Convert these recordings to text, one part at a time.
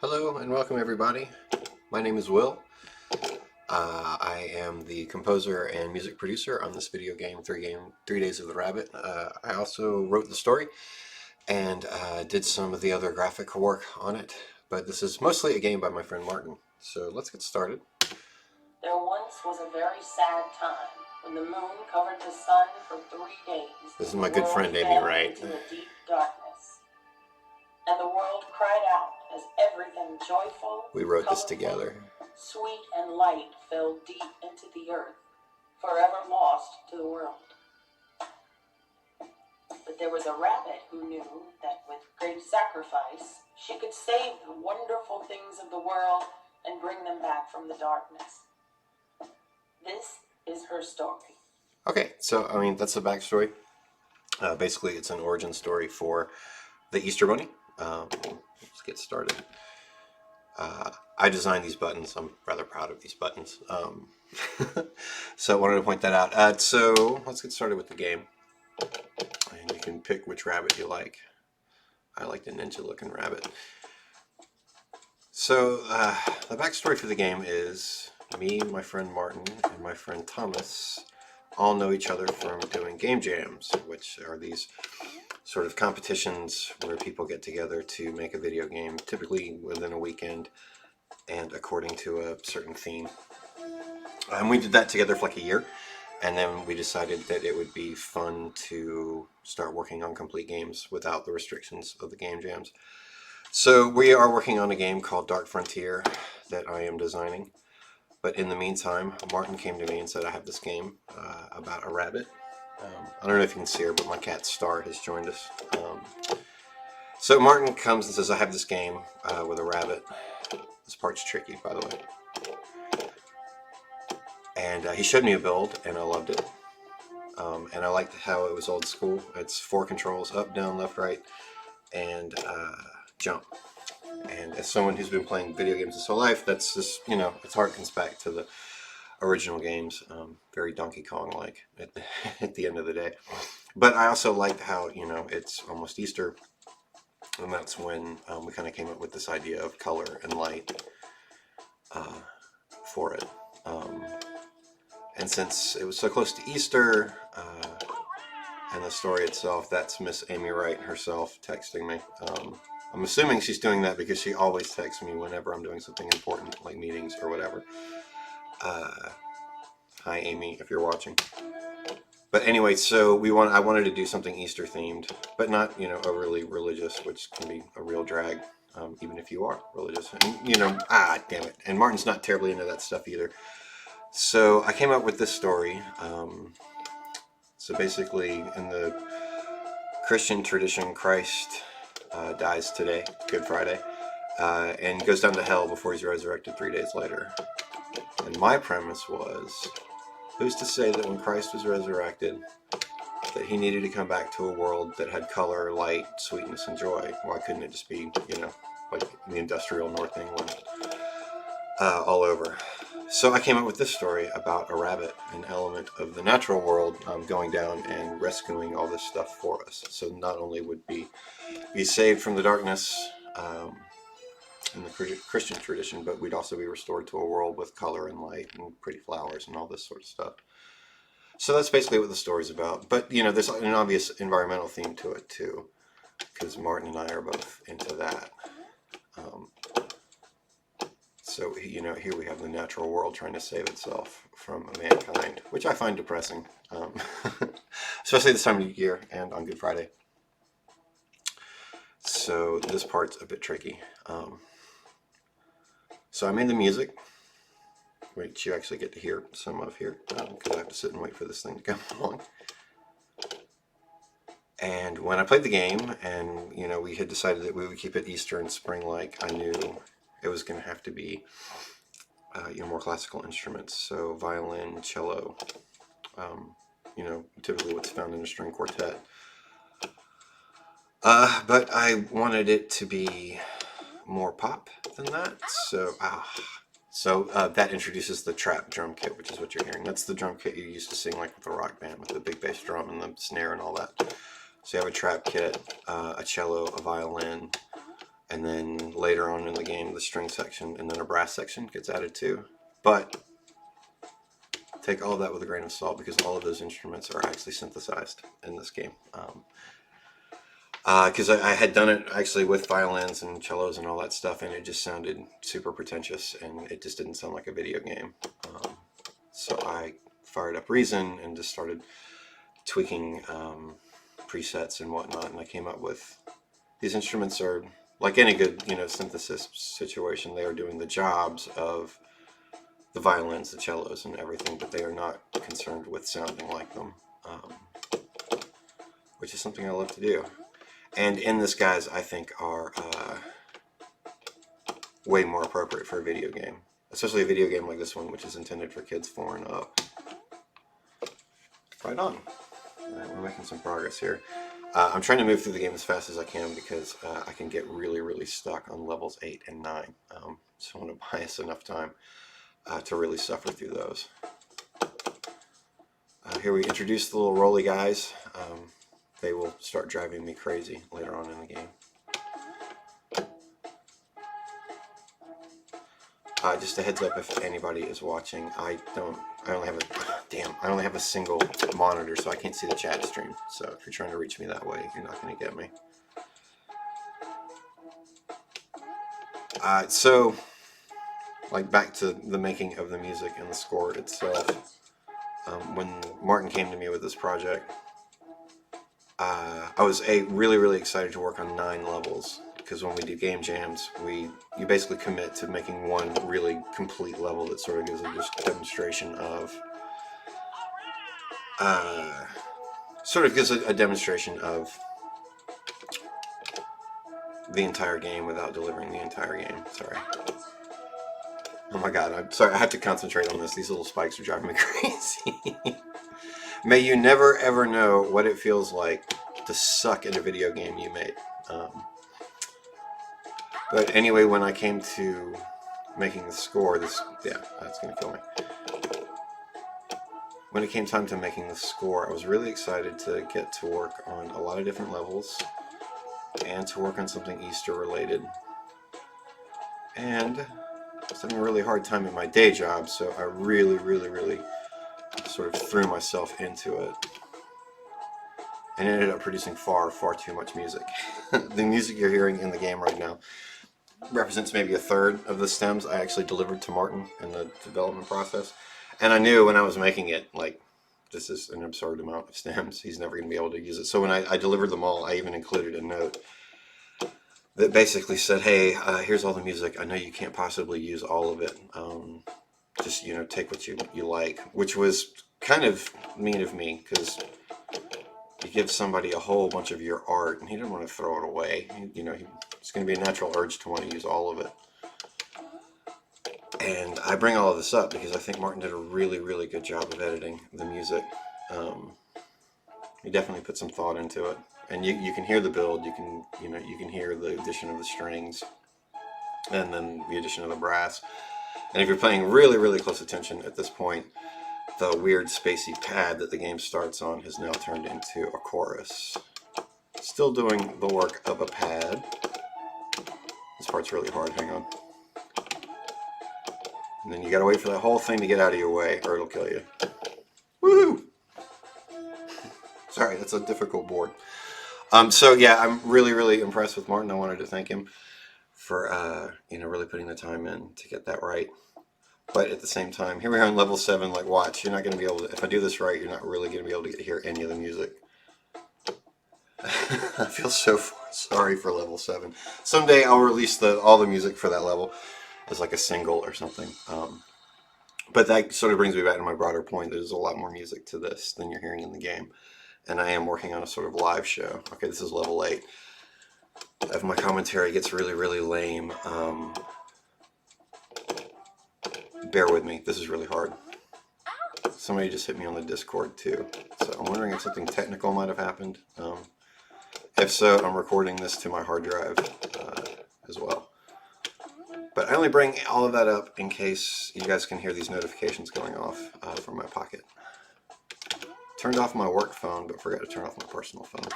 Hello and welcome everybody. My name is Will. I am the composer and music producer on this video game, 3 Days of the Rabbit. I also wrote the story and did some of the other graphic work on it, but this is mostly a game by my friend Martin. So let's get started. There once was a very sad time when the moon covered the sun for 3 days. This is my good friend Amy Wright. Into a deep darkness, and the world cried out as everything joyful. We wrote this together. Sweet and light fell deep into the earth, forever lost to the world. But there was a rabbit who knew that with great sacrifice she could save the wonderful things of the world and bring them back from the darkness. This is her story. Okay, so that's the backstory. Basically, it's an origin story for the Easter Bunny. Let's get started. I designed these buttons. I'm rather proud of these buttons. So I wanted to point that out. So let's get started with the game. And you can pick which rabbit you like. I like the ninja looking rabbit. So the backstory for the game is me, my friend Martin, and my friend Thomas all know each other from doing game jams, which are these sort of competitions where people get together to make a video game, typically within a weekend and according to a certain theme. And we did that together for like a year, and then we decided that it would be fun to start working on complete games without the restrictions of the game jams. So we are working on a game called Dark Frontier that I am designing. But in the meantime, Martin came to me and said, I have this game about a rabbit. I don't know if you can see her, but my cat Star has joined us. So Martin comes and says, I have this game with a rabbit. This part's tricky, by the way. And he showed me a build, and I loved it. And I liked how it was old school. It's 4 controls, up, down, left, right, and jump. And as someone who's been playing video games his whole life, that's just, it harkens back to the original games, very Donkey Kong-like at the end of the day. But I also liked how, it's almost Easter, and that's when we kind of came up with this idea of color and light for it. And since it was so close to Easter, and the story itself, that's Miss Amy Wright herself texting me. I'm assuming she's doing that because she always texts me whenever I'm doing something important, like meetings or whatever. Hi, Amy, if you're watching. But anyway, so I wanted to do something Easter themed, but not, overly religious, which can be a real drag, even if you are religious. And, damn it. And Martin's not terribly into that stuff either. So I came up with this story. So basically, in the Christian tradition, Christ dies today, Good Friday, and goes down to hell before he's resurrected 3 days later. And my premise was, who's to say that when Christ was resurrected, that he needed to come back to a world that had color, light, sweetness, and joy? Why couldn't it just be, like the industrial North England, all over? So I came up with this story about a rabbit, an element of the natural world, going down and rescuing all this stuff for us. So not only would be saved from the darkness in the Christian tradition, but we'd also be restored to a world with color and light and pretty flowers and all this sort of stuff. So that's basically what the story's about. But, there's an obvious environmental theme to it, too, because Martin and I are both into that. So, here we have the natural world trying to save itself from mankind, which I find depressing, especially this time of year and on Good Friday. So this part's a bit tricky. So I made the music, which you actually get to hear some of here, because I have to sit and wait for this thing to come along. And when I played the game, and we had decided that we would keep it Easter and spring-like, I knew it was going to have to be more classical instruments, so violin, cello, typically what's found in a string quartet. But I wanted it to be more pop than that, so that introduces the trap drum kit, which is what you're hearing. That's the drum kit you used to sing like with a rock band, with the big bass drum and the snare and all that. So you have a trap kit, a cello, a violin, And then later on in the game, the string section and then a brass section gets added too. But take all of that with a grain of salt because all of those instruments are actually synthesized in this game. Because I had done it actually with violins and cellos and all that stuff, and it just sounded super pretentious, and it just didn't sound like a video game. So I fired up Reason and just started tweaking presets and whatnot, and I came up with these instruments are like any good synthesis situation. They are doing the jobs of the violins, the cellos, and everything, but they are not concerned with sounding like them, which is something I love to do. And in this, guys, I think are way more appropriate for a video game, especially a video game like this one, which is intended for kids 4 and up. Right on. All right, we're making some progress here. I'm trying to move through the game as fast as I can because I can get really, really stuck on levels 8 and 9. So I want to buy us enough time to really suffer through those. Here we introduce the little rolly guys. They will start driving me crazy later on in the game. Just a heads up if anybody is watching, I only have a single monitor, so I can't see the chat stream. So if you're trying to reach me that way, you're not going to get me. So, like back to the making of the music and the score itself. When Martin came to me with this project, I was really, really excited to work on 9 levels. Because when we do game jams, you basically commit to making one really complete level that sort of gives a just demonstration of, a demonstration of the entire game without delivering the entire game. Sorry. Oh my god, I'm sorry, I have to concentrate on this. These little spikes are driving me crazy. May you never ever know what it feels like to suck at a video game you made. But anyway, when I came to making the score, that's going to kill me. When it came time to making the score, I was really excited to get to work on a lot of different levels and to work on something Easter related. And I was having a really hard time in my day job, so I really, really, really sort of threw myself into it. And ended up producing far, far too much music. The music you're hearing in the game right now represents maybe a third of the stems I actually delivered to Martin in the development process. And I knew when I was making it, like, this is an absurd amount of stems. He's never going to be able to use it. So when I delivered them all, I even included a note that basically said, hey, here's all the music. I know you can't possibly use all of it. Just, take what you like. Which was kind of mean of me, because you give somebody a whole bunch of your art, and he didn't want to throw it away. It's going to be a natural urge to want to use all of it. And I bring all of this up because I think Martin did a really, really good job of editing the music. He definitely put some thought into it, and you can hear the build. You can hear the addition of the strings, and then the addition of the brass. And if you're paying really, really close attention at this point, the weird spacey pad that the game starts on has now turned into a chorus. Still doing the work of a pad. This part's really hard, hang on. And then you gotta wait for that whole thing to get out of your way, or it'll kill you. Woohoo! Sorry, that's a difficult board. So yeah, I'm really, really impressed with Martin. I wanted to thank him for, really putting the time in to get that right. But at the same time, here we are on level 7, like, watch, you're not going to be able to, if I do this right, you're not really going to be able to hear any of the music. I feel so sorry for level 7. Someday I'll release all the music for that level as like a single or something. But that sort of brings me back to my broader point. There's a lot more music to this than you're hearing in the game. And I am working on a sort of live show. Okay, this is level 8. If my commentary gets really, really lame, bear with me. This is really hard. Somebody just hit me on the Discord too. So I'm wondering if something technical might have happened. If so, I'm recording this to my hard drive as well. But I only bring all of that up in case you guys can hear these notifications going off from my pocket. Turned off my work phone, but forgot to turn off my personal phone.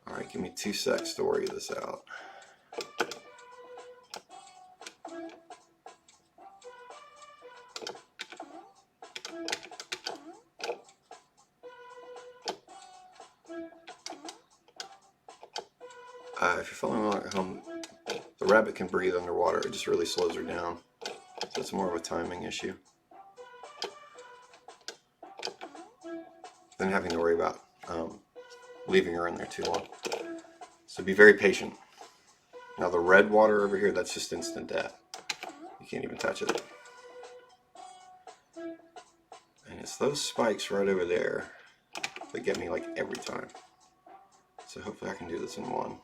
Alright, give me 2 secs to worry this out. If you're following along at home, the rabbit can breathe underwater. It just really slows her down. So it's more of a timing issue than having to worry about leaving her in there too long. So be very patient. Now the red water over here, that's just instant death. You can't even touch it. And it's those spikes right over there that get me like every time. So hopefully I can do this in one.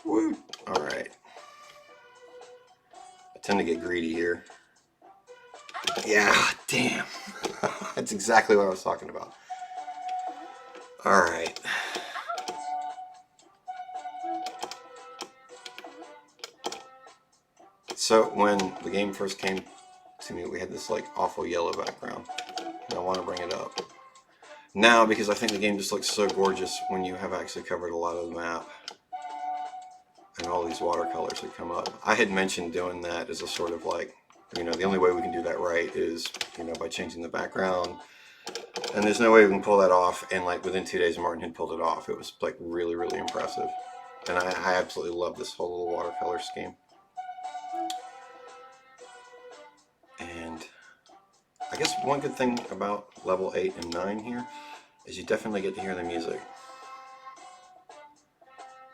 Woo! Alright. I tend to get greedy here. Yeah, damn. That's exactly what I was talking about. Alright. So when the game first came to me, we had this like awful yellow background. And I want to bring it up. Now, because I think the game just looks so gorgeous when you have actually covered a lot of the map. And all these watercolors that come up. I had mentioned doing that as a sort of like, you know, the only way we can do that right is, you know, by changing the background. And there's no way we can pull that off. And like within 2 days, Martin had pulled it off. It was like really, really impressive. And I absolutely love this whole little watercolor scheme. And I guess one good thing about level 8 and 9 here is you definitely get to hear the music.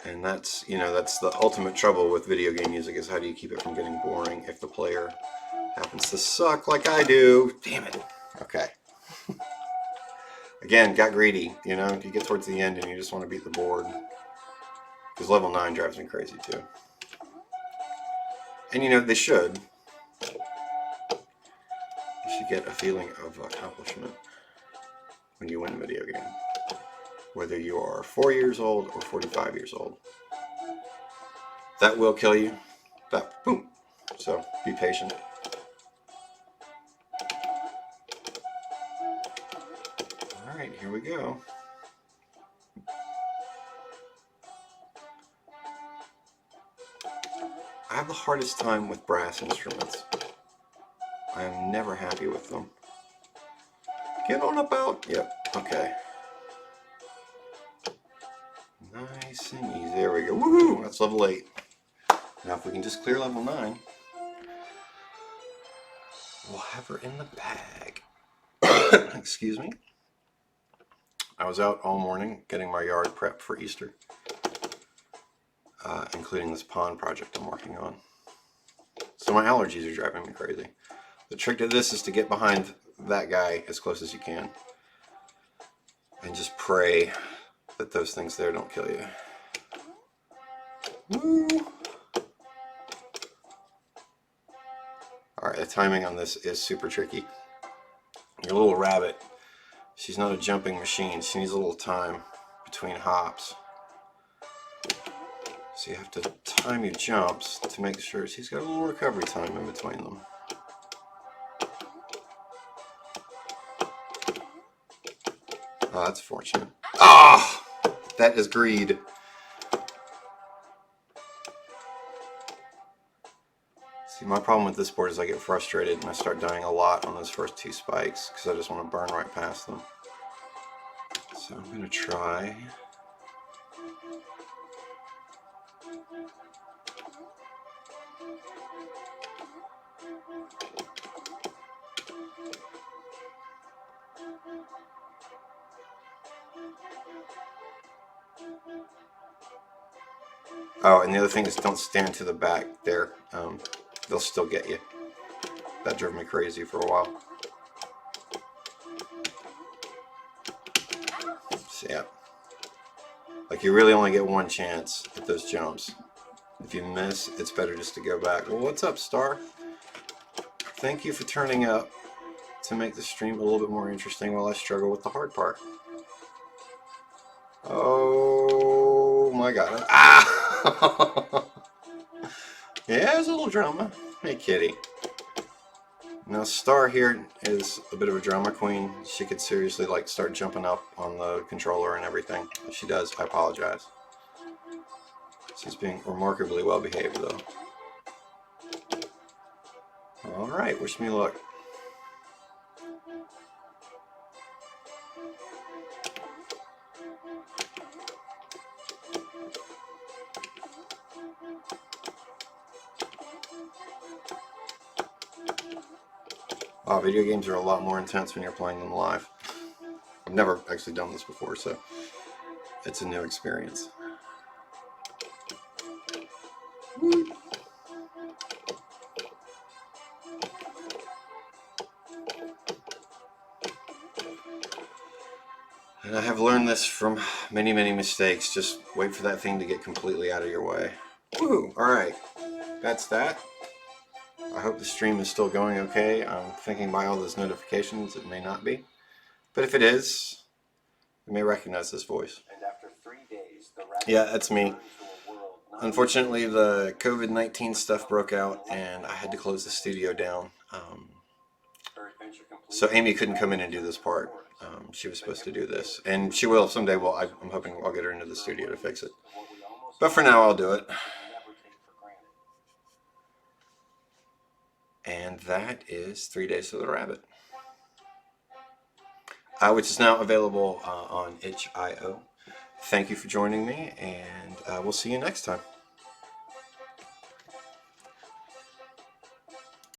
And that's, you know, that's the ultimate trouble with video game music, is how do you keep it from getting boring if the player happens to suck like I do. Damn it. Okay. Again, got greedy, you know, you get towards the end and you just want to beat the board. Because level 9 drives me crazy too. And you know, they should. You should get a feeling of accomplishment when you win a video game. Whether you are 4 years old or 45 years old. That will kill you. That, boom. So, be patient. Alright, here we go. I have the hardest time with brass instruments. I am never happy with them. Get on about. Yep, okay. Nice and easy. There we go. Woohoo! That's level 8. Now if we can just clear level 9, we'll have her in the bag. Excuse me. I was out all morning getting my yard prepped for Easter, including this pond project I'm working on. So my allergies are driving me crazy. The trick to this is to get behind that guy as close as you can and just pray that those things there don't kill you. Woo! Alright, the timing on this is super tricky. Your little rabbit, she's not a jumping machine. She needs a little time between hops. So you have to time your jumps to make sure she's got a little recovery time in between them. Oh, that's fortunate. Ah! Oh, that is greed. See, my problem with this board is I get frustrated and I start dying a lot on those first 2 spikes because I just want to burn right past them. So I'm going to try. Oh, and the other thing is don't stand to the back there. They'll still get you. That drove me crazy for a while. So yeah. Like you really only get one chance at those jumps. If you miss, it's better just to go back. Well, what's up, Star? Thank you for turning up to make the stream a little bit more interesting while I struggle with the hard part. Oh my god. Ah! Yeah, there's a little drama. Hey, kitty. Now Star here is a bit of a drama queen. She could seriously like start jumping up on the controller and everything. If she does, I apologize. She's being remarkably well behaved though. Alright, wish me luck. Wow, video games are a lot more intense when you're playing them live. I've never actually done this before, so it's a new experience. And I have learned this from many, many mistakes. Just wait for that thing to get completely out of your way. Woohoo! Alright, that's that. I hope the stream is still going okay. I'm thinking by all those notifications it may not be. But if it is, you may recognize this voice. And after 3 days, yeah, that's me. Unfortunately, the COVID-19 stuff broke out and I had to close the studio down. So Amy couldn't come in and do this part. She was supposed to do this. And she will someday. Well, I'm hoping I'll get her into the studio to fix it. But for now, I'll do it. And that is 3 Days to the Rabbit, which is now available on itch.io. Thank you for joining me, and we'll see you next time.